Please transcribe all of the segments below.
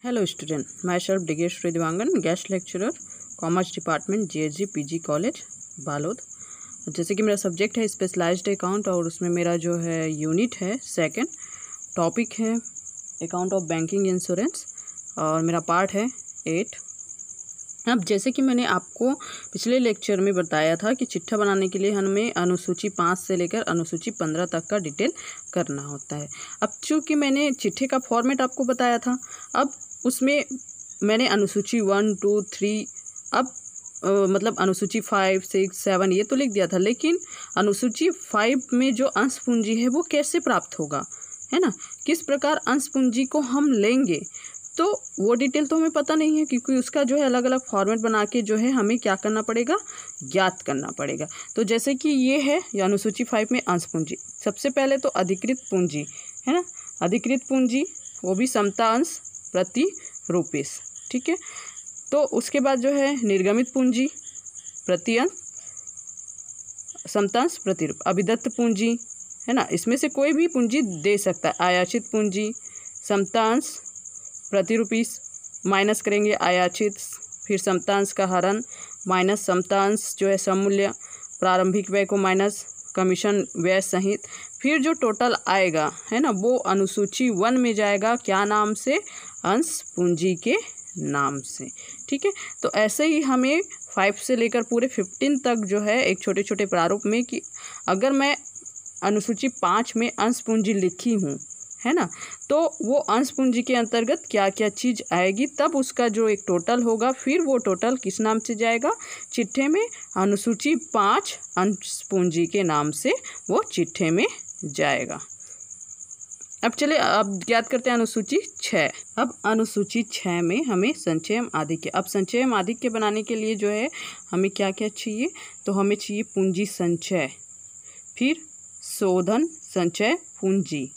Hello student, myself Digeshwari Dewangan, guest lecturer, commerce department, GSG PG college Balod. जैसे कि मेरा subject है स्पेशलाइज्ड अकाउंट और उसमें मेरा जो है यूनिट है सेकंड, टॉपिक है अकाउंट ऑफ बैंकिंग इंश्योरेंस और मेरा पार्ट है 8। अब जैसे कि मैंने आपको पिछले लेक्चर में बताया था कि चिट्ठा बनाने के लिए हमें अनुसूची 5 से लेकर अनुसूची 15 तक का डिटेल करना होता है। अब चूँकि मैंने चिट्ठे का फॉर्मेट आपको बताया था, अब उसमें मैंने अनुसूची 1, 2, 3 अब मतलब अनुसूची 5, 6, 7 ये तो लिख दिया था, लेकिन अनुसूची 5 में जो अंश पूंजी है वो कैसे प्राप्त होगा, है ना, किस प्रकार अंश पूंजी को हम लेंगे, तो वो डिटेल तो हमें पता नहीं है, क्योंकि उसका जो है अलग अलग फॉर्मेट बना के जो है हमें क्या करना पड़ेगा, ज्ञात करना पड़ेगा। तो जैसे कि ये है अनुसूची 5 में अंश पूंजी, सबसे पहले तो अधिकृत पूंजी है ना, अधिकृत पूंजी वो भी समता अंश प्रति रुपीस, ठीक है। तो उसके बाद जो है निर्गमित पूंजी प्रति अंश समतांश प्रति रूप, अभिदत्त पूंजी है ना, इसमें से कोई भी पूंजी दे सकता है, आयाचित पूंजी समतांश प्रति रुपीस माइनस करेंगे आयाचित, फिर समतांश का हरण माइनस समतांश जो है सममूल्य, प्रारंभिक व्यय को माइनस कमीशन व्यय सहित, फिर जो टोटल आएगा है ना वो अनुसूची 1 में जाएगा, क्या नाम से, अंश पूंजी के नाम से, ठीक है। तो ऐसे ही हमें 5 से लेकर पूरे 15 तक जो है एक छोटे छोटे प्रारूप में कि अगर मैं अनुसूची 5 में अंश पूंजी लिखी हूँ है ना, तो वो अंश पूंजी के अंतर्गत क्या क्या चीज़ आएगी, तब उसका जो एक टोटल होगा, फिर वो टोटल किस नाम से जाएगा, चिट्ठे में अनुसूची 5 अंश पूंजी के नाम से वो चिट्ठे में जाएगा। अब चलिए अब ज्ञात करते हैं अनुसूची 6। अब अनुसूची 6 में हमें संचयम आधिक्य, अब संचयम आधिक्य बनाने के लिए जो है हमें क्या क्या चाहिए, तो हमें चाहिए पूंजी संचय, फिर शोधन संचय पूंजी,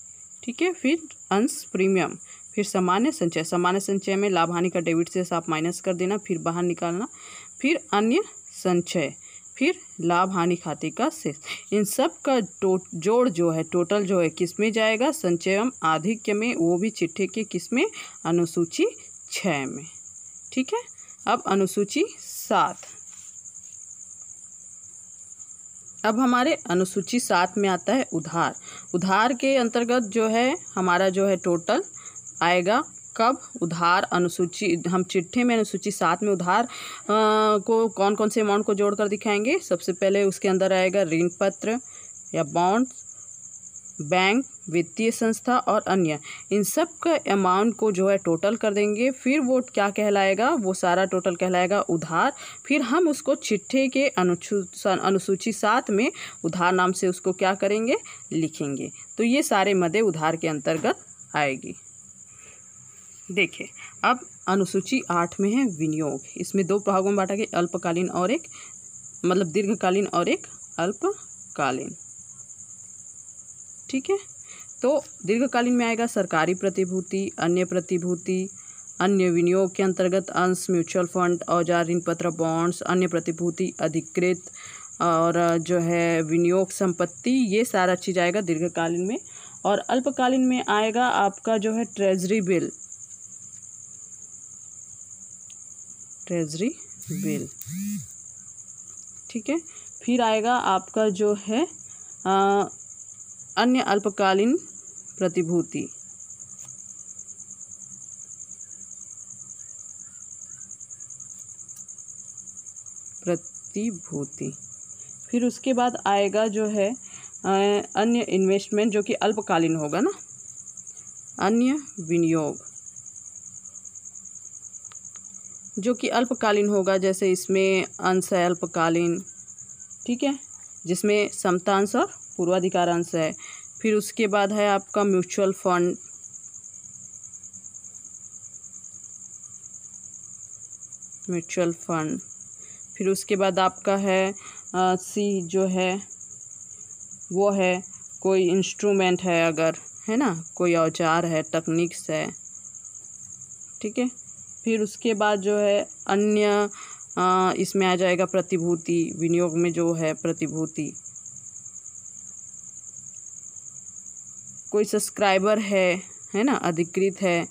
ठीक है, फिर अंश प्रीमियम, फिर सामान्य संचय, सामान्य संचय में लाभ हानि का डेबिट से आप माइनस कर देना, फिर बाहर निकालना, फिर अन्य संचय, फिर लाभ हानि खाते का शेष। इन सब का जोड़ जो है टोटल जो है किस में जाएगा, संचयम आधिक्य में, वो भी चिट्ठे के किस में, अनुसूची 6 में, ठीक है। अब अनुसूची 7, अब हमारे अनुसूची 7 में आता है उधार। उधार के अंतर्गत जो है हमारा जो है टोटल आएगा, कब, उधार अनुसूची, हम चिट्ठे में अनुसूची 7 में उधार को कौन कौन से अमाउंट को जोड़कर दिखाएंगे। सबसे पहले उसके अंदर आएगा ऋण पत्र या बॉन्ड, बैंक, वित्तीय संस्था और अन्य, इन सब का अमाउंट को जो है टोटल कर देंगे, फिर वो क्या कहलाएगा, वो सारा टोटल कहलाएगा उधार। फिर हम उसको चिट्ठे के अनुसूची 7 में उधार नाम से उसको क्या करेंगे, लिखेंगे। तो ये सारे मदे उधार के अंतर्गत आएगी। देखिए अब अनुसूची 8 में है विनियोग, इसमें 2 भागों में बांटा गया, अल्पकालीन और एक मतलब दीर्घकालीन और एक अल्पकालीन, ठीक है। तो दीर्घकालीन में आएगा सरकारी प्रतिभूति, अन्य प्रतिभूति, अन्य विनियोग के अंतर्गत अंश, म्यूचुअल फंड, औजार, ऋण पत्र, बॉन्ड्स, अन्य प्रतिभूति, अधिकृत और जो है विनियोग संपत्ति, ये सारा चीज़ आएगा दीर्घकालीन में। और अल्पकालीन में आएगा आपका जो है ट्रेजरी बिल, ट्रेजरी बिल, ठीक है। फिर आएगा आपका जो है अन्य अल्पकालीन प्रतिभूति, फिर उसके बाद आएगा जो है अन्य इन्वेस्टमेंट जो कि अल्पकालीन होगा ना, अन्य विनियोग जो कि अल्पकालीन होगा, जैसे इसमें अंश है अल्पकालीन, ठीक है, जिसमें समतांश और पूर्वाधिकार अंश है। फिर उसके बाद है आपका म्यूचुअल फंड, फिर उसके बाद आपका है सी जो है वो है कोई इंस्ट्रूमेंट है अगर, है ना, कोई औजार है, तकनीक्स है, ठीक है। फिर उसके बाद जो है अन्य इसमें आ जाएगा प्रतिभूति, विनियोग में जो है प्रतिभूति, कोई सब्सक्राइबर है ना, अधिकृत है,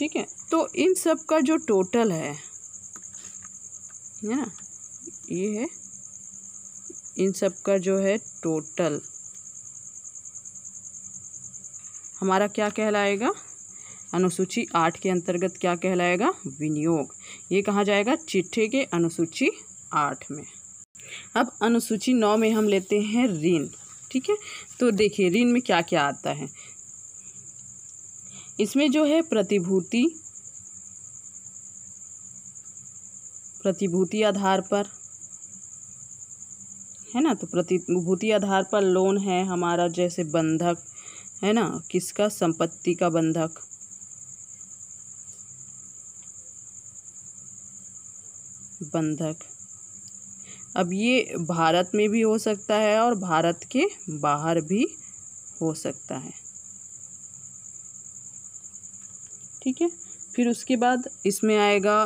ठीक है। तो इन सब का जो टोटल है ना, ये है इन सब का जो है टोटल हमारा क्या कहलाएगा, अनुसूची 8 के अंतर्गत क्या कहलाएगा, विनियोग। ये कहाँ जाएगा, चिट्ठे के अनुसूची 8 में। अब अनुसूची 9 में हम लेते हैं ऋण। ठीक है, तो देखिए ऋण में क्या क्या आता है। इसमें जो है प्रतिभूति आधार पर है ना, तो प्रतिभूति आधार पर लोन है हमारा, जैसे बंधक है ना, किसका, संपत्ति का बंधक। अब ये भारत में भी हो सकता है और भारत के बाहर भी हो सकता है। ठीक है, फिर उसके बाद इसमें आएगा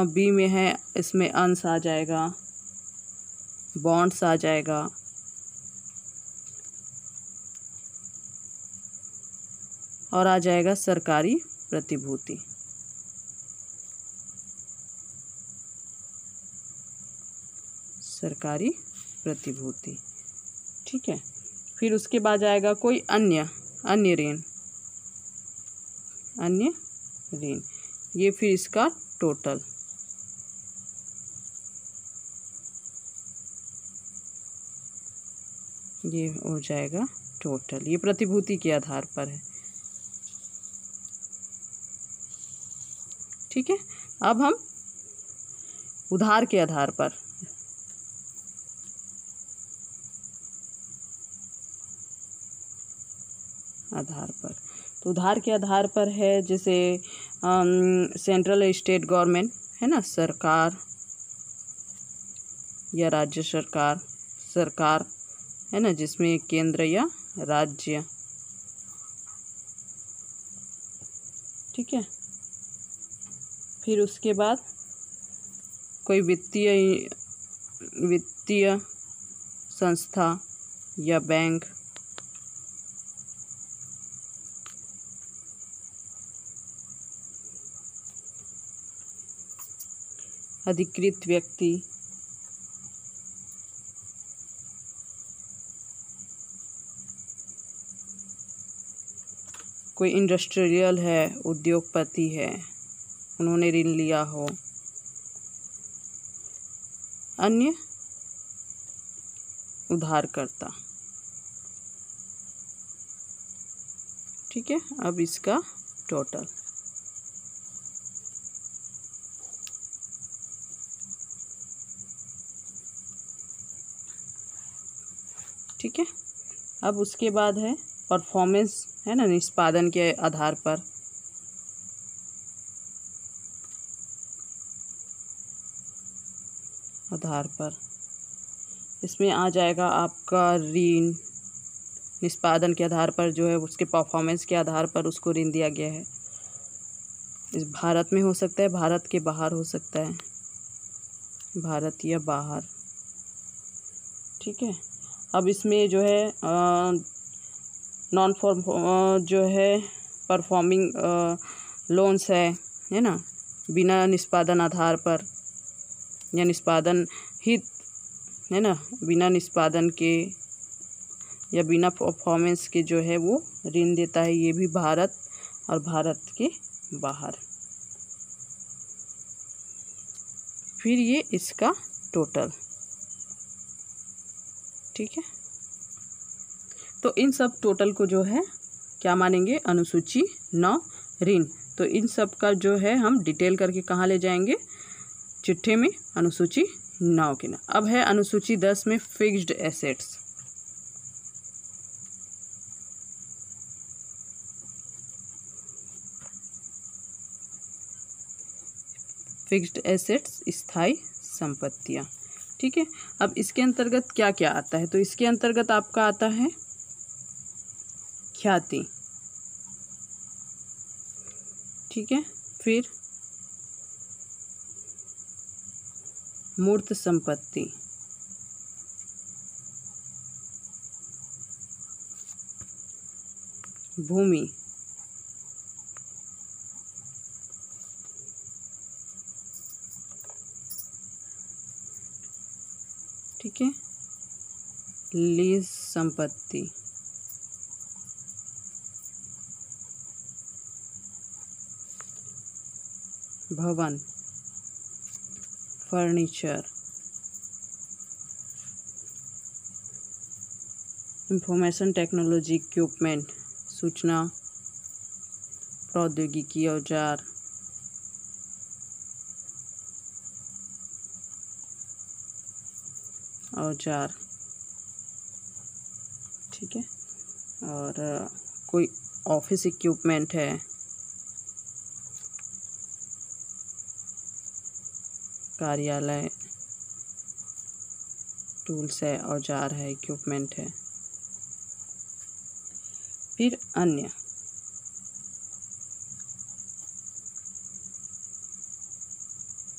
बी में है, इसमें अंश आ जाएगा, बॉन्ड्स आ जाएगा, और आ जाएगा सरकारी प्रतिभूति। सरकारी प्रतिभूति। ठीक है, फिर उसके बाद आएगा कोई अन्य ऋण, ये फिर इसका टोटल, ये हो जाएगा टोटल, ये प्रतिभूति के आधार पर है। ठीक है, अब हम उधार के आधार पर, तो उधार के आधार पर है, जैसे सेंट्रल स्टेट गवर्नमेंट है ना, सरकार या राज्य सरकार है ना, जिसमें केंद्र या राज्य। ठीक है, फिर उसके बाद कोई वित्तीय संस्था या बैंक, अधिकृत व्यक्ति, कोई इंडस्ट्रियल है, उद्योगपति है, उन्होंने ऋण लिया हो, अन्य उधारकर्ता। ठीक है, अब इसका टोटल, ठीक है। अब उसके बाद है परफॉर्मेंस है ना, निष्पादन के आधार पर, इसमें आ जाएगा आपका ऋण, निष्पादन के आधार पर जो है उसके परफॉर्मेंस के आधार पर उसको ऋण दिया गया है। इस भारत में हो सकता है, भारत के बाहर हो सकता है, भारत या बाहर। ठीक है, अब इसमें जो है नॉन फॉर्म जो है परफॉर्मिंग लोन्स है ना, बिना निष्पादन आधार पर या निष्पादन हित है ना, बिना निष्पादन के या बिना परफॉर्मेंस के जो है वो ऋण देता है, ये भी भारत और भारत के बाहर। फिर ये इसका टोटल। ठीक है, तो इन सब टोटल को जो है क्या मानेंगे, अनुसूची 9 ऋण। तो इन सब का जो है हम डिटेल करके कहाँ ले जाएंगे, चिट्ठे में, अनुसूची 9 के ना। अब है अनुसूची 10 में फिक्स्ड एसेट्स। फिक्स्ड एसेट्स, स्थायी संपत्तियाँ। ठीक है, अब इसके अंतर्गत क्या क्या आता है, तो इसके अंतर्गत आपका आता है ख्याति। ठीक है, फिर मूर्त संपत्ति, भूमि, ठीक है। लीज संपत्ति, भवन, फर्नीचर, इंफॉर्मेशन टेक्नोलॉजी इक्विपमेंट, सूचना प्रौद्योगिकी औजार, ठीक है। और कोई ऑफिस इक्विपमेंट है, कार्यालय, टूल्स है, औजार है, इक्विपमेंट है। फिर अन्य,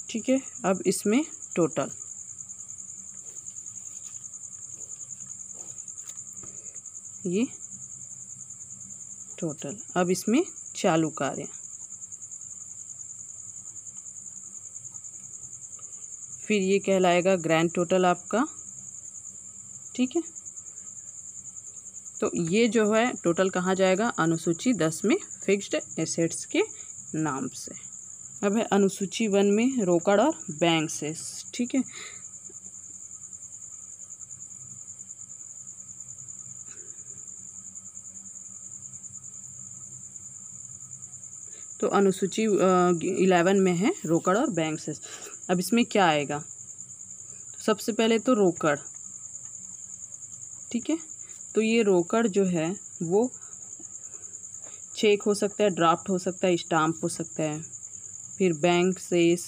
ठीक है। अब इसमें टोटल, ये टोटल। अब इसमें चालू कार्य, फिर ये कहलाएगा ग्रैंड टोटल आपका, ठीक है। तो ये जो है टोटल कहाँ जाएगा, अनुसूची 10 में फिक्स्ड एसेट्स के नाम से। अब है अनुसूची 1 में रोकड़ और बैंक शेष, ठीक है। तो अनुसूची 11 में है रोकड़ और बैंक शेष। अब इसमें क्या आएगा, सबसे पहले तो रोकड़, ठीक है। तो ये रोकड़ जो है वो चेक हो सकता है, ड्राफ्ट हो सकता है, स्टाम्प हो सकता है। फिर बैंक शेष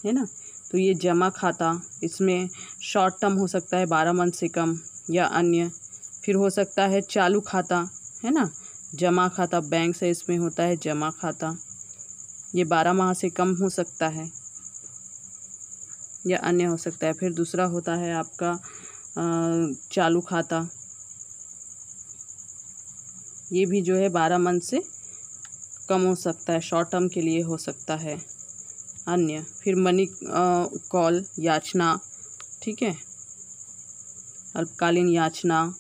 है ना, तो ये जमा खाता, इसमें शॉर्ट टर्म हो सकता है 12 मंथ से कम या अन्य। फिर हो सकता है चालू खाता, है ना, जमा खाता, बैंक से इसमें होता है जमा खाता, ये 12 माह से कम हो सकता है या अन्य हो सकता है। फिर दूसरा होता है आपका चालू खाता, ये भी जो है 12 मंथ से कम हो सकता है, शॉर्ट टर्म के लिए हो सकता है, अन्य। फिर मनी कॉल याचना, ठीक है, अल्पकालीन याचना,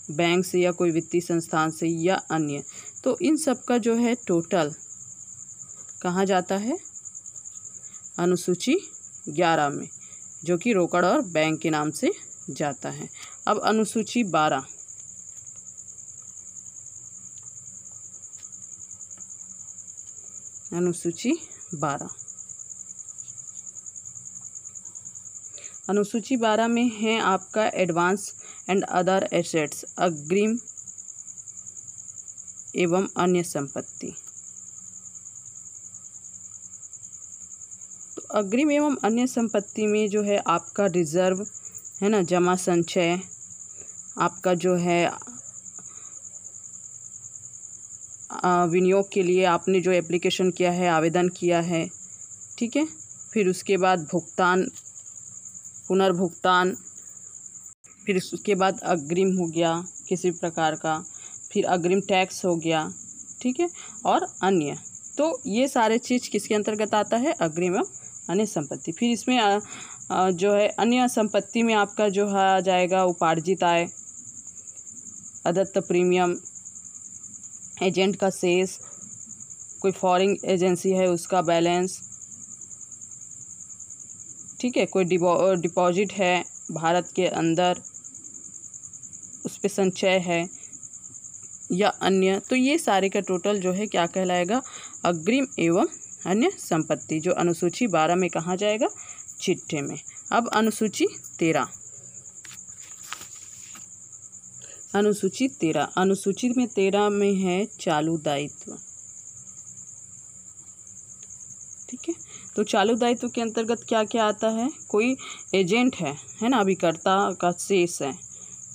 बैंक से या कोई वित्तीय संस्थान से या अन्य। तो इन सब का जो है टोटल कहाँ जाता है, अनुसूची 11 में, जो कि रोकड़ और बैंक के नाम से जाता है। अब अनुसूची 12, अनुसूची 12, अनुसूची 12 में है आपका एडवांस एंड अदर एसेट्स, अग्रिम एवं अन्य संपत्ति। तो अग्रिम एवं अन्य संपत्ति में जो है आपका रिजर्व है ना, जमा संचय, आपका जो है विनियोग के लिए आपने जो एप्लीकेशन किया है, आवेदन किया है, ठीक है। फिर उसके बाद भुगतान, पुनर्भुगतान, फिर उसके बाद अग्रिम हो गया किसी प्रकार का, फिर अग्रिम टैक्स हो गया, ठीक है, और अन्य। तो ये सारे चीज़ किसके अंतर्गत आता है, अग्रिम एवं अन्य संपत्ति। फिर इसमें जो है अन्य संपत्ति में आपका जो है आ जाएगा उपार्जित आय, अदत्त प्रीमियम, एजेंट का शेष, कोई फॉरेन एजेंसी है उसका बैलेंस, ठीक है, कोई डिपॉजिट है भारत के अंदर उस पे संचय है या अन्य। तो ये सारे का टोटल जो है क्या कहलाएगा, अग्रिम एवं अन्य संपत्ति, जो अनुसूची 12 में कहाँ जाएगा, चिट्ठे में। अब अनुसूची 13, अनुसूची 13, अनुसूची में 13 में है चालू दायित्व, ठीक है। तो चालू दायित्व के अंतर्गत क्या क्या आता है, कोई एजेंट है ना, अभिकर्ता का शेष है।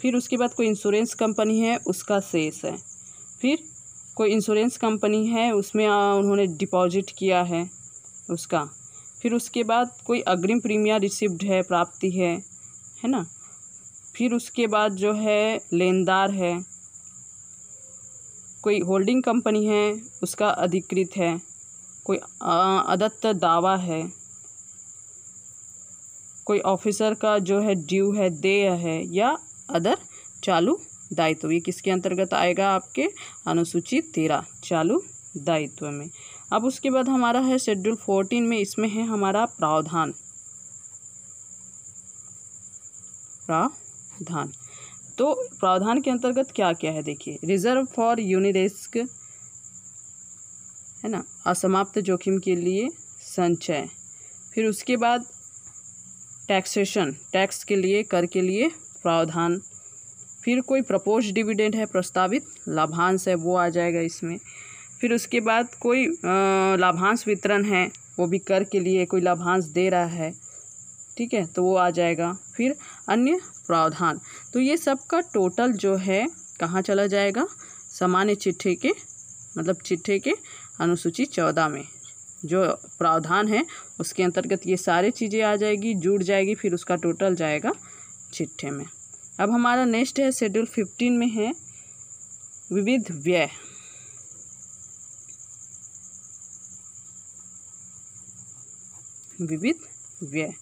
फिर उसके बाद कोई इंश्योरेंस कंपनी है उसका शेष है। फिर कोई इंश्योरेंस कंपनी है उसमें उन्होंने डिपॉजिट किया है उसका। फिर उसके बाद कोई अग्रिम प्रीमियम रिसिव्ड है, प्राप्ति है ना। फिर उसके बाद जो है लेनदार है, कोई होल्डिंग कंपनी है उसका अधिकृत है, कोई अदत्त दावा है, कोई ऑफिसर का जो है ड्यू है, देय है, या अदर चालू दायित्व, ये किसके अंतर्गत आएगा? आपके अनुसूची 13 चालू दायित्व में। अब उसके बाद हमारा है शेड्यूल 14 में, इसमें है हमारा प्रावधान। तो प्रावधान के अंतर्गत क्या क्या है देखिए, रिजर्व फॉर यूनिरिस्क है ना, असमाप्त जोखिम के लिए संचय। फिर उसके बाद टैक्सेशन, टैक्स के लिए, कर के लिए प्रावधान। फिर कोई प्रपोज डिविडेंड है, प्रस्तावित लाभांश है, वो आ जाएगा इसमें। फिर उसके बाद कोई लाभांश वितरण है, वो भी कर के लिए, कोई लाभांश दे रहा है, ठीक है, तो वो आ जाएगा। फिर अन्य प्रावधान, तो ये सब का टोटल जो है कहाँ चला जाएगा? सामान्य चिट्ठे के, मतलब चिट्ठे के अनुसूची 14 में जो प्रावधान है उसके अंतर्गत ये सारी चीज़ें आ जाएगी, जुड़ जाएगी, फिर उसका टोटल जाएगा चिट्ठे में। अब हमारा नेक्स्ट है शेड्यूल 15 में है विविध व्यय। विविध व्यय,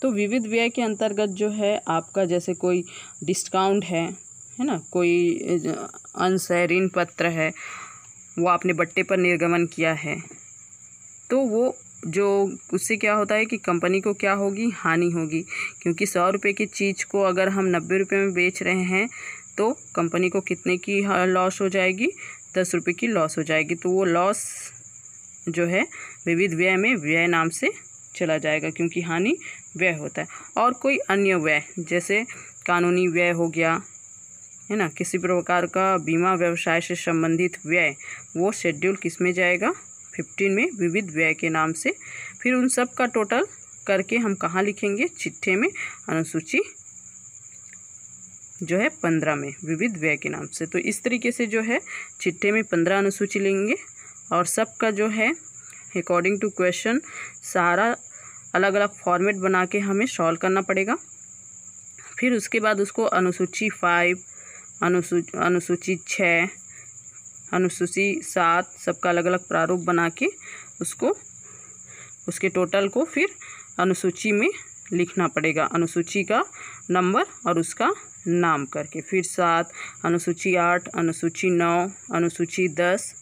तो विविध व्यय के अंतर्गत जो है आपका जैसे कोई डिस्काउंट है ना, कोई अंश है, ऋण पत्र है, वो आपने बट्टे पर निर्गमन किया है, तो वो जो उससे क्या होता है कि कंपनी को क्या होगी? हानि होगी, क्योंकि 100 रुपये की चीज़ को अगर हम 90 रुपये में बेच रहे हैं तो कंपनी को कितने की लॉस हो जाएगी? 10 रुपये की लॉस हो जाएगी। तो वो लॉस जो है विविध व्यय में व्यय नाम से चला जाएगा, क्योंकि हानि व्यय होता है। और कोई अन्य व्यय जैसे कानूनी व्यय हो गया है ना, किसी प्रकार का बीमा व्यवसाय से संबंधित व्यय, वो शेड्यूल किस में जाएगा? 15 में विविध व्यय के नाम से। फिर उन सब का टोटल करके हम कहाँ लिखेंगे? चिट्ठे में, अनुसूची जो है 15 में विविध व्यय के नाम से। तो इस तरीके से जो है चिट्ठे में 15 अनुसूची लेंगे और सब का जो है अकॉर्डिंग टू क्वेश्चन सारा अलग अलग फॉर्मेट बना के हमें सॉल्व करना पड़ेगा। फिर उसके बाद उसको अनुसूची 5, अनुसूची 6, अनुसूची 7 सबका अलग अलग प्रारूप बना के उसको, उसके टोटल को फिर अनुसूची में लिखना पड़ेगा, अनुसूची का नंबर और उसका नाम करके। फिर 7, अनुसूची 8, अनुसूची 9, अनुसूची 10,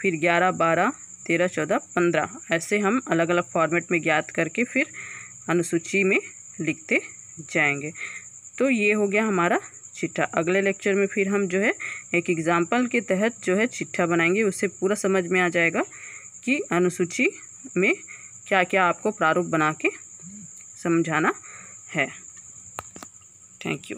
फिर 11, 12, 13, 14, 15 ऐसे हम अलग अलग फॉर्मेट में ज्ञात करके फिर अनुसूची में लिखते जाएंगे। तो ये हो गया हमारा चिट्ठा। अगले लेक्चर में फिर हम जो है एक एग्जाम्पल के तहत जो है चिट्ठा बनाएंगे, उससे पूरा समझ में आ जाएगा कि अनुसूची में क्या क्या आपको प्रारूप बना के समझाना है। Thank you.